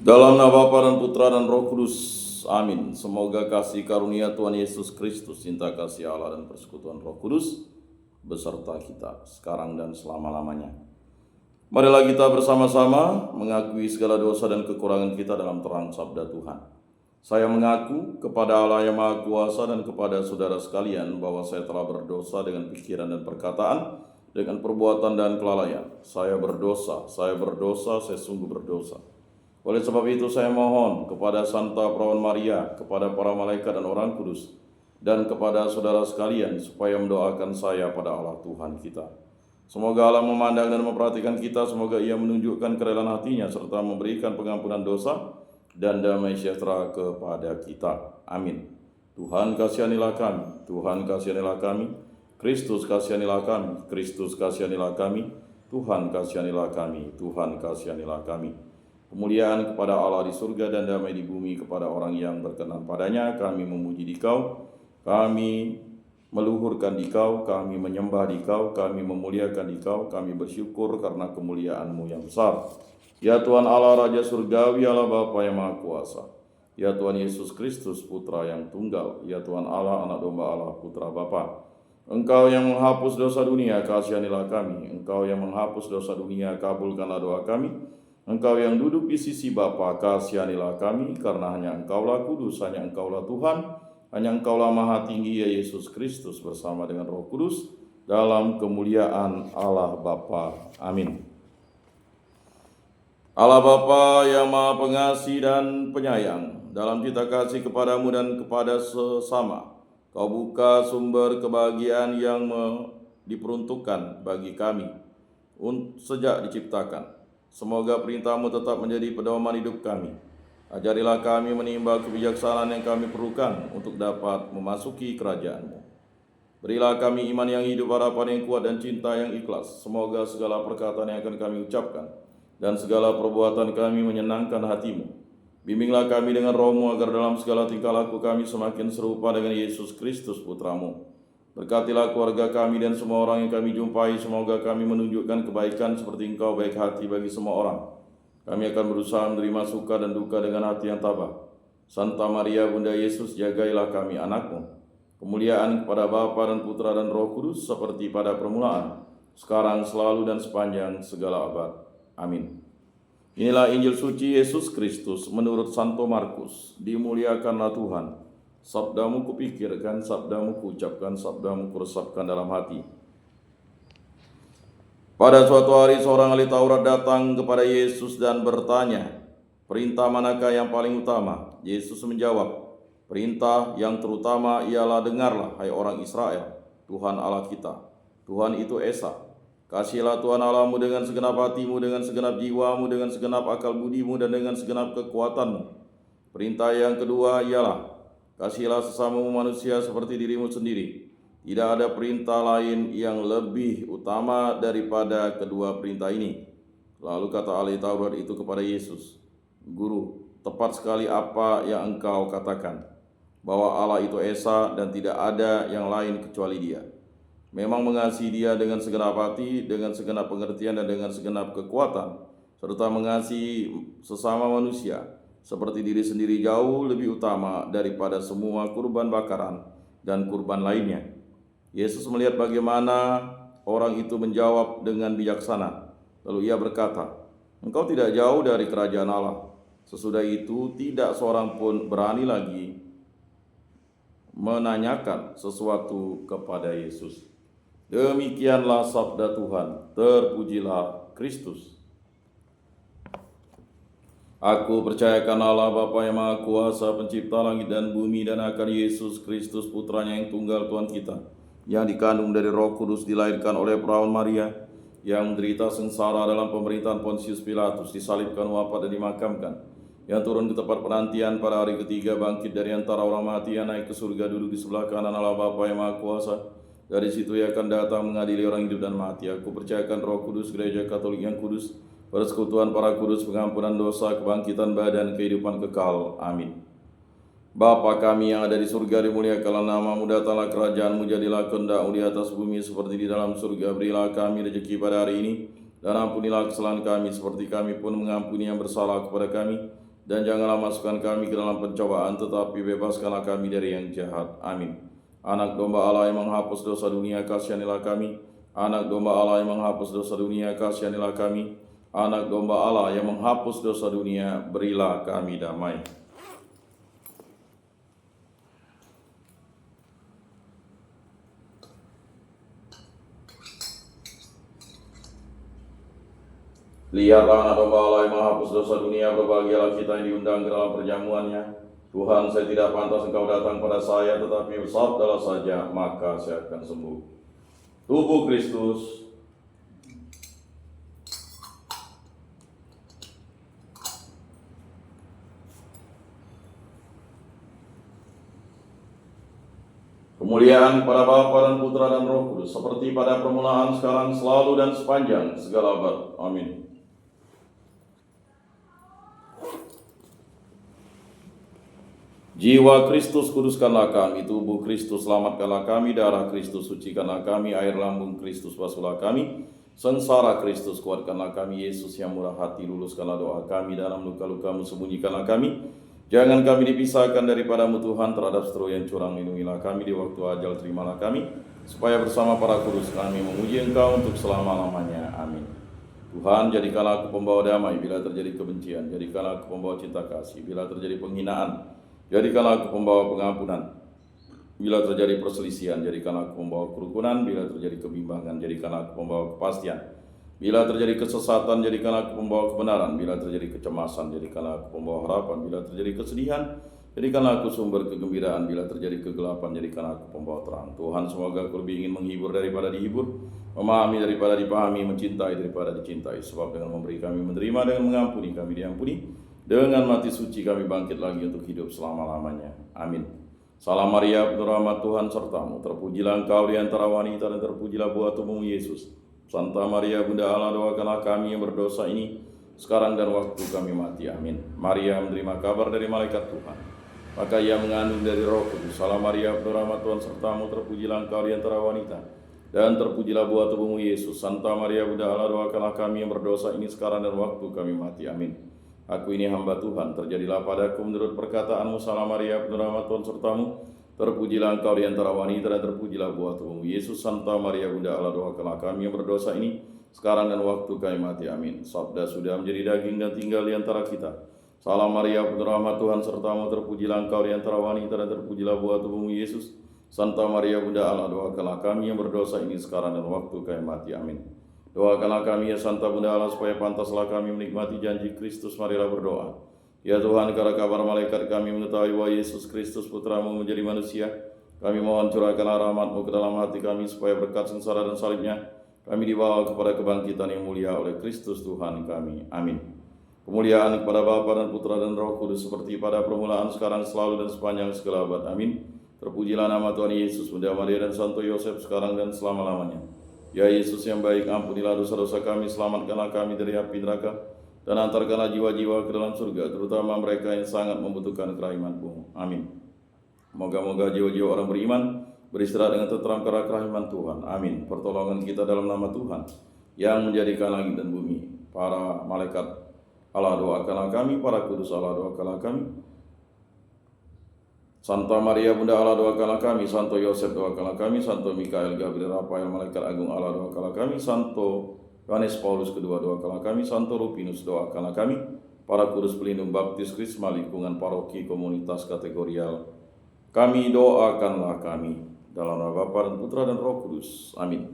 Dalam nama Bapa dan Putra dan Roh Kudus, amin. Semoga kasih karunia Tuhan Yesus Kristus, cinta kasih Allah dan persekutuan Roh Kudus beserta kita sekarang dan selama-lamanya. Marilah kita bersama-sama mengakui segala dosa dan kekurangan kita dalam terang sabda Tuhan. Saya mengaku kepada Allah yang Maha Kuasa dan kepada saudara sekalian bahwa saya telah berdosa dengan pikiran dan perkataan, dengan perbuatan dan kelalaian. Saya berdosa, saya sungguh berdosa. Oleh sebab itu saya mohon kepada Santa Perawan Maria, kepada para malaikat dan orang kudus, dan kepada saudara sekalian supaya mendoakan saya pada Allah Tuhan kita. Semoga Allah memandang dan memperhatikan kita, semoga Ia menunjukkan kerelaan hatinya serta memberikan pengampunan dosa dan damai sejahtera kepada kita. Amin. Tuhan kasihanilah kami, Tuhan kasihanilah kami, Kristus kasihanilah kami, Kristus kasihanilah kami, Tuhan kasihanilah kami, Tuhan kasihanilah kami. Kemuliaan kepada Allah di surga dan damai di bumi kepada orang yang berkenan padanya. Kami memuji Dikau, kami meluhurkan Dikau, kami menyembah Dikau, kami memuliakan Dikau, kami bersyukur karena kemuliaan-Mu yang besar. Ya Tuhan Allah Raja Surgawi, Allah Bapa yang Maha Kuasa. Ya Tuhan Yesus Kristus, Putra yang tunggal. Ya Tuhan Allah, Anak Domba Allah, Putra Bapa. Engkau yang menghapus dosa dunia, kasihanilah kami. Engkau yang menghapus dosa dunia, kabulkanlah doa kami. Engkau yang duduk di sisi Bapa, kasihanilah kami, karena hanya Engkaulah kudus, hanya Engkaulah Tuhan, hanya Engkaulah Maha Tinggi, ya Yesus Kristus, bersama dengan Roh Kudus, dalam kemuliaan Allah Bapa. Amin. Allah Bapa yang Maha Pengasih dan Penyayang, dalam cinta kasih kepadamu dan kepada sesama, Kau buka sumber kebahagiaan yang diperuntukkan bagi kami sejak diciptakan. Semoga perintah-Mu tetap menjadi pedoman hidup kami. Ajarilah kami menimba kebijaksanaan yang kami perlukan untuk dapat memasuki kerajaan-Mu. Berilah kami iman yang hidup, harapan yang kuat, dan cinta yang ikhlas. Semoga segala perkataan yang akan kami ucapkan dan segala perbuatan kami menyenangkan hati-Mu. Bimbinglah kami dengan Roh-Mu agar dalam segala tingkah laku kami semakin serupa dengan Yesus Kristus, Putra-Mu. Berkatilah keluarga kami dan semua orang yang kami jumpai. Semoga kami menunjukkan kebaikan seperti Engkau baik hati bagi semua orang. Kami akan berusaha menerima suka dan duka dengan hati yang tabah. Santa Maria Bunda Yesus, jagailah kami anak-Mu. Kemuliaan kepada Bapa dan Putra dan Roh Kudus seperti pada permulaan, sekarang, selalu, dan sepanjang segala abad. Amin. Inilah Injil suci Yesus Kristus menurut Santo Markus. Dimuliakanlah Tuhan. Sabda-Mu kupikirkan, sabda-Mu kuucapkan, sabda-Mu kuresapkan dalam hati. Pada suatu hari seorang ahli Taurat datang kepada Yesus dan bertanya, "Perintah manakah yang paling utama?" Yesus menjawab, "Perintah yang terutama ialah, dengarlah, hai orang Israel, Tuhan Allah kita, Tuhan itu Esa. Kasihilah Tuhan Allahmu dengan segenap hatimu, dengan segenap jiwamu, dengan segenap akal budimu, dan dengan segenap kekuatanmu. Perintah yang kedua ialah, kasihilah sesamamu manusia seperti dirimu sendiri. Tidak ada perintah lain yang lebih utama daripada kedua perintah ini." Lalu kata ahli Taurat itu kepada Yesus, "Guru, tepat sekali apa yang Engkau katakan, bahwa Allah itu Esa dan tidak ada yang lain kecuali Dia. Memang mengasihi Dia dengan segenap hati, dengan segenap pengertian, dan dengan segenap kekuatan, serta mengasihi sesama manusia seperti diri sendiri jauh lebih utama daripada semua kurban bakaran dan kurban lainnya." Yesus melihat bagaimana orang itu menjawab dengan bijaksana. Lalu Ia berkata, "Engkau tidak jauh dari kerajaan Allah." Sesudah itu tidak seorang pun berani lagi menanyakan sesuatu kepada Yesus. Demikianlah sabda Tuhan. Terpujilah Kristus. Aku percayakan Allah Bapa yang Maha Kuasa, pencipta langit dan bumi, dan akan Yesus Kristus, Putranya yang tunggal Tuhan kita, yang dikandung dari Roh Kudus, dilahirkan oleh Perawan Maria, yang menderita sengsara dalam pemerintahan Pontius Pilatus, disalibkan, wafat, dan dimakamkan, yang turun ke tempat penantian pada hari ketiga, bangkit dari antara orang mati, yang naik ke surga, duduk di sebelah kanan Allah Bapa yang Maha Kuasa. Dari situ Ia akan datang mengadili orang hidup dan mati. Aku percayakan Roh Kudus, Gereja Katolik yang kudus, persekutuan para kudus, pengampunan dosa, kebangkitan badan, kehidupan kekal. Amin. Bapa kami yang ada di surga, dimuliakanlah nama-Mu, datanglah kerajaan-Mu, jadilah kehendak-Mu di atas bumi seperti di dalam surga. Berilah kami rezeki pada hari ini, dan ampunilah kesalahan kami seperti kami pun mengampuni yang bersalah kepada kami. Dan janganlah masukkan kami ke dalam pencobaan, tetapi bebaskanlah kami dari yang jahat. Amin. Anak domba Allah yang menghapus dosa dunia, kasihanilah kami. Anak domba Allah yang menghapus dosa dunia, kasihanilah kami. Anak domba Allah yang menghapus dosa dunia, berilah kami damai. Lihatlah anak domba Allah yang menghapus dosa dunia, berbahagialah kita yang diundang ke dalam perjamuannya. Tuhan, saya tidak pantas Engkau datang pada saya, tetapi bersabdalah saja, maka saya akan sembuh. Tubuh Kristus. Kemuliaan kepada Bapa dan Putra dan Roh Kudus, seperti pada permulaan, sekarang, selalu, dan sepanjang segala abad. Amin. Jiwa Kristus kuduskanlah kami, tubuh Kristus selamatkanlah kami, darah Kristus sucikanlah kami, air lambung Kristus basuhlah kami, sengsara Kristus kuatkanlah kami, Yesus yang murah hati luluskanlah doa kami, dalam luka-lukamu sembunyikanlah kami, jangan kami dipisahkan daripadamu Tuhan, terhadap seteru yang curang lindungilah kami, di waktu ajal terimalah kami, supaya bersama para kudus kami memuji Engkau untuk selama-lamanya. Amin. Tuhan, jadikanlah aku pembawa damai bila terjadi kebencian, jadikanlah aku pembawa cinta kasih bila terjadi penghinaan, jadikanlah aku pembawa pengampunan bila terjadi perselisihan, jadikanlah aku pembawa kerukunan bila terjadi kebimbangan, jadikanlah aku pembawa kepastian bila terjadi kesesatan, jadikanlah aku pembawa kebenaran bila terjadi kecemasan, jadikanlah aku pembawa harapan bila terjadi kesedihan, jadikanlah aku sumber kegembiraan bila terjadi kegelapan, jadikanlah aku pembawa terang. Tuhan, semoga aku lebih ingin menghibur daripada dihibur, memahami daripada dipahami, mencintai daripada dicintai, sebab dengan memberi kami menerima, dengan mengampuni kami diampuni, dengan mati suci kami bangkit lagi untuk hidup selama-lamanya. Amin. Salam Maria, penuh rahmat Tuhan sertamu, terpujilah engkau di antara wanita dan terpujilah buah tubuhmu Yesus. Santa Maria Bunda Allah, doakanlah kami yang berdosa ini, sekarang dan waktu kami mati. Amin. Maria menerima kabar dari malaikat Tuhan, maka ia mengandung dari Roh Kudus. Salam Maria, penuh rahmat Tuhan sertamu, terpujilah engkau di antara wanita, dan terpujilah buah tubuhmu Yesus. Santa Maria Bunda Allah, doakanlah kami yang berdosa ini, sekarang dan waktu kami mati. Amin. Aku ini hamba Tuhan, terjadilah padaku menurut perkataanmu. Salam Maria, penuh rahmat Tuhan sertamu, terpujilah engkau di antara wanita dan terpujilah buah tubuhmu Yesus. Santa Maria Bunda Allah, doakanlah kami yang berdosa ini, sekarang dan waktu kami mati. Amin. Sabda sudah menjadi daging dan tinggal di antara kita. Salam Maria, penuh rahmat Tuhan sertamu, terpujilah engkau di antara wanita dan terpujilah buah tubuhmu Yesus. Santa Maria Bunda Allah, doakanlah kami yang berdosa ini, sekarang dan waktu kami mati. Amin. Doakanlah kami ya Santa Bunda Allah, supaya pantaslah kami menikmati janji Kristus. Marilah berdoa. Ya Tuhan, karena kabar malaikat kami mengetahui bahwa Yesus Kristus Putramu menjadi manusia, kami mohon curahkanlah rahmat-Mu ke dalam hati kami, supaya berkat sengsara dan salibnya kami dibawa kepada kebangkitan yang mulia oleh Kristus Tuhan kami. Amin. Kemuliaan kepada Bapa dan Putra dan Roh Kudus, seperti pada permulaan, sekarang, selalu, dan sepanjang segala abad. Amin. Terpujilah nama Tuhan Yesus, Bunda Maria dan Santo Yosef, sekarang dan selama-lamanya. Ya Yesus yang baik, ampunilah dosa-dosa kami, selamatkanlah kami dari api neraka, dan antarkanlah jiwa-jiwa ke dalam surga, terutama mereka yang sangat membutuhkan kerahiman-Mu. Amin. Moga-moga jiwa-jiwa orang beriman beristirahat dengan tentram karena kerahiman Tuhan. Amin. Pertolongan kita dalam nama Tuhan yang menjadikan langit dan bumi. Para malaikat Allah, doakanlah kami. Para kudus Allah, doakanlah kami. Santa Maria Bunda Allah, doakanlah kami. Santo Yosef, doakanlah kami. Santo Mikael, Gabriel, Rafael, malaikat agung Allah, doakanlah kami. Santo Yohanes Paulus kedua, doakanlah kami. Santo Rupinus, doakanlah kami. Para kudus pelindung baptis, krisma, lingkungan paroki, komunitas kategorial, kami doakanlah kami. Dalam nama Bapa dan Putra dan Roh Kudus. Amin.